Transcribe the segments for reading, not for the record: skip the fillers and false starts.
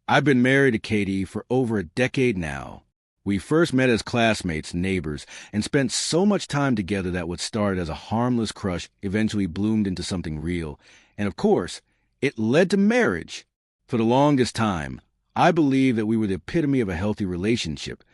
I've been married to Katie for over a decade now. We first met as classmates, neighbors, and spent so much time together that what started as a harmless crush eventually bloomed into something real. And of course, it led to marriage. For the longest time, I believed that we were the epitome of a healthy relationship,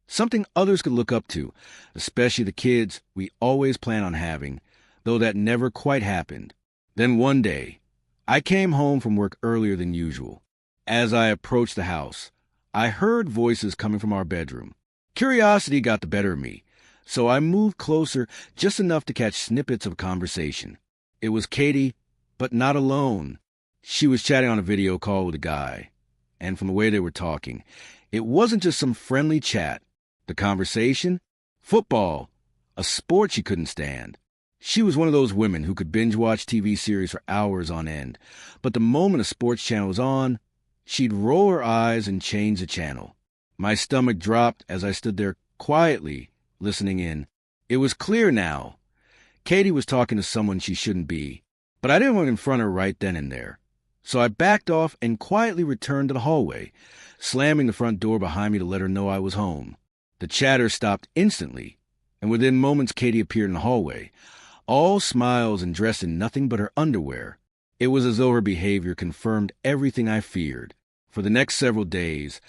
something others could look up to, especially the kids we always planned on having, though that never quite happened. Then one day, I came home from work earlier than usual. As I approached the house, I heard voices coming from our bedroom. Curiosity got the better of me, so I moved closer just enough to catch snippets of conversation. It was Katie, but not alone. She was chatting on a video call with a guy, and from the way they were talking, it wasn't just some friendly chat. The conversation? Football, a sport she couldn't stand. She was one of those women who could binge-watch TV series for hours on end, but the moment a sports channel was on, she'd roll her eyes and change the channel. My stomach dropped as I stood there quietly, listening in. It was clear now. Katie was talking to someone she shouldn't be, but I didn't want to confront her right then and there. So I backed off and quietly returned to the hallway, slamming the front door behind me to let her know I was home. The chatter stopped instantly, and within moments Katie appeared in the hallway, all smiles and dressed in nothing but her underwear. It was as though her behavior confirmed everything I feared. For the next several days,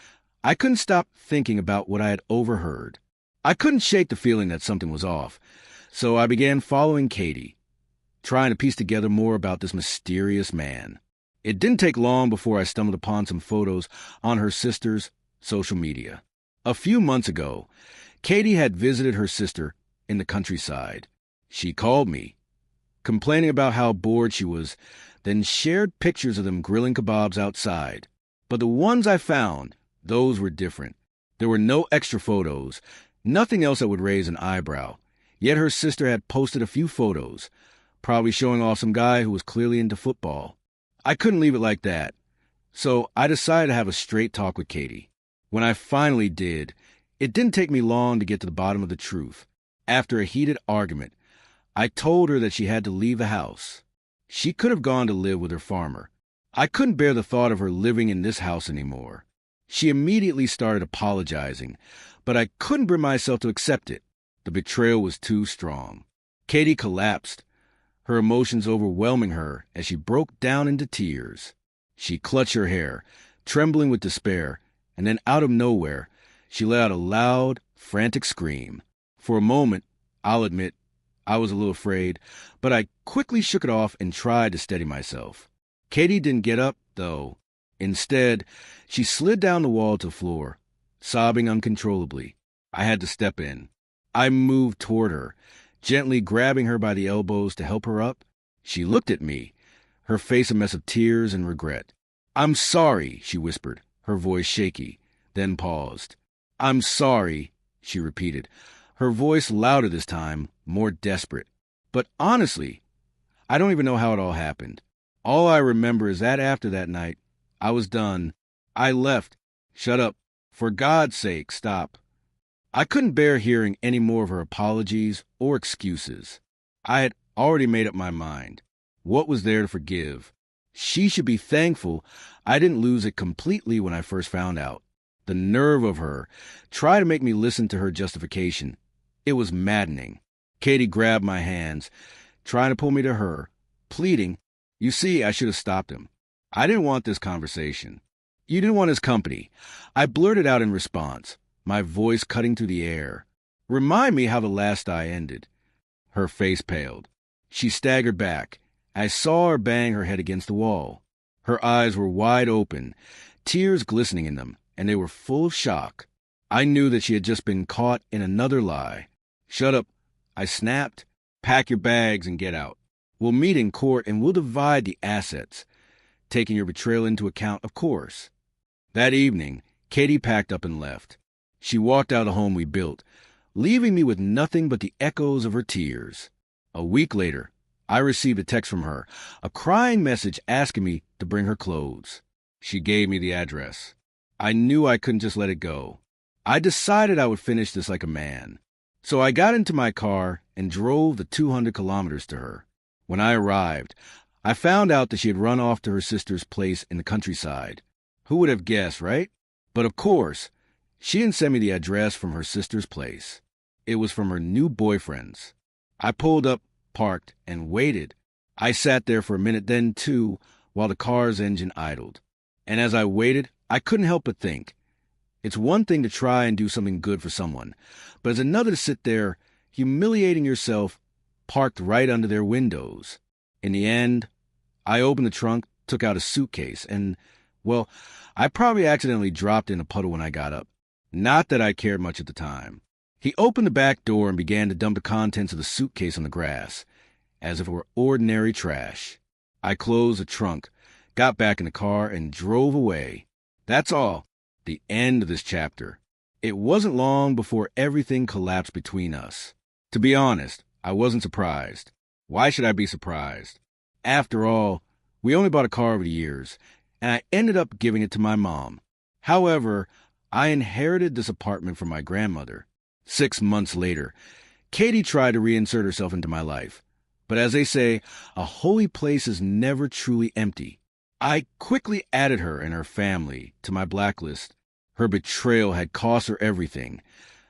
I couldn't stop thinking about what I had overheard. I couldn't shake the feeling that something was off, so I began following Katie, trying to piece together more about this mysterious man. It didn't take long before I stumbled upon some photos on her sister's social media. A few months ago, Katie had visited her sister in the countryside. She called me, complaining about how bored she was, then shared pictures of them grilling kebabs outside. But the ones I found, those were different. There were no extra photos, nothing else that would raise an eyebrow. Yet her sister had posted a few photos, probably showing off some guy who was clearly into football. I couldn't leave it like that, so I decided to have a straight talk with Katie. When I finally did, it didn't take me long to get to the bottom of the truth. After a heated argument, I told her that she had to leave the house. She could have gone to live with her farmer. I couldn't bear the thought of her living in this house anymore. She immediately started apologizing, but I couldn't bring myself to accept it. The betrayal was too strong. Katie collapsed, her emotions overwhelming her as she broke down into tears. She clutched her hair, trembling with despair, and then out of nowhere, she let out a loud, frantic scream. For a moment, I'll admit, I was a little afraid, but I quickly shook it off and tried to steady myself. Katie didn't get up, though. Instead, she slid down the wall to the floor, sobbing uncontrollably. I had to step in. I moved toward her, gently grabbing her by the elbows to help her up. She looked at me, her face a mess of tears and regret. "I'm sorry," she whispered, her voice shaky, then paused. "I'm sorry," she repeated, her voice louder this time, more desperate. But honestly, I don't even know how it all happened. All I remember is that after that night, I was done. I left. Shut up. For God's sake, stop. I couldn't bear hearing any more of her apologies or excuses. I had already made up my mind. What was there to forgive? She should be thankful I didn't lose it completely when I first found out. The nerve of her, try to make me listen to her justification. It was maddening. Katie grabbed my hands, trying to pull me to her, pleading, "You see, I should have stopped him. I didn't want this conversation. You didn't want his company." I blurted out in response, my voice cutting through the air. "Remind me how the last I ended." Her face paled. She staggered back. I saw her bang her head against the wall. Her eyes were wide open, tears glistening in them, and they were full of shock. I knew that she had just been caught in another lie. "Shut up," I snapped. "Pack your bags and get out. We'll meet in court and we'll divide the assets, taking your betrayal into account, of course." That evening, Katie packed up and left. She walked out of the home we built, leaving me with nothing but the echoes of her tears. A week later, I received a text from her, a crying message asking me to bring her clothes. She gave me the address. I knew I couldn't just let it go. I decided I would finish this like a man. So I got into my car and drove the 200 kilometers to her. When I arrived, I found out that she had run off to her sister's place in the countryside. Who would have guessed, right? But of course, she didn't send me the address from her sister's place. It was from her new boyfriend's. I pulled up, parked, and waited. I sat there for a minute, then two, while the car's engine idled. And as I waited, I couldn't help but think. It's one thing to try and do something good for someone, but it's another to sit there, humiliating yourself, parked right under their windows. In the end, I opened the trunk, took out a suitcase, and, well, I probably accidentally dropped in a puddle when I got up. Not that I cared much at the time. He opened the back door and began to dump the contents of the suitcase on the grass, as if it were ordinary trash. I closed the trunk, got back in the car, and drove away. That's all. The end of this chapter. It wasn't long before everything collapsed between us. To be honest, I wasn't surprised. Why should I be surprised? After all, we only bought a car over the years, and I ended up giving it to my mom. However, I inherited this apartment from my grandmother. 6 months later, Katie tried to reinsert herself into my life. But as they say, a holy place is never truly empty. I quickly added her and her family to my blacklist. Her betrayal had cost her everything.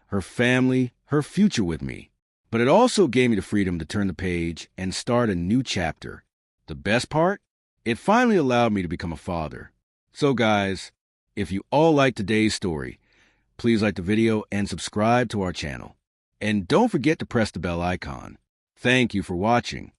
Her family, her future with me. But it also gave me the freedom to turn the page and start a new chapter. The best part? It finally allowed me to become a father. So guys, if you all liked today's story, please like the video and subscribe to our channel. And don't forget to press the bell icon. Thank you for watching.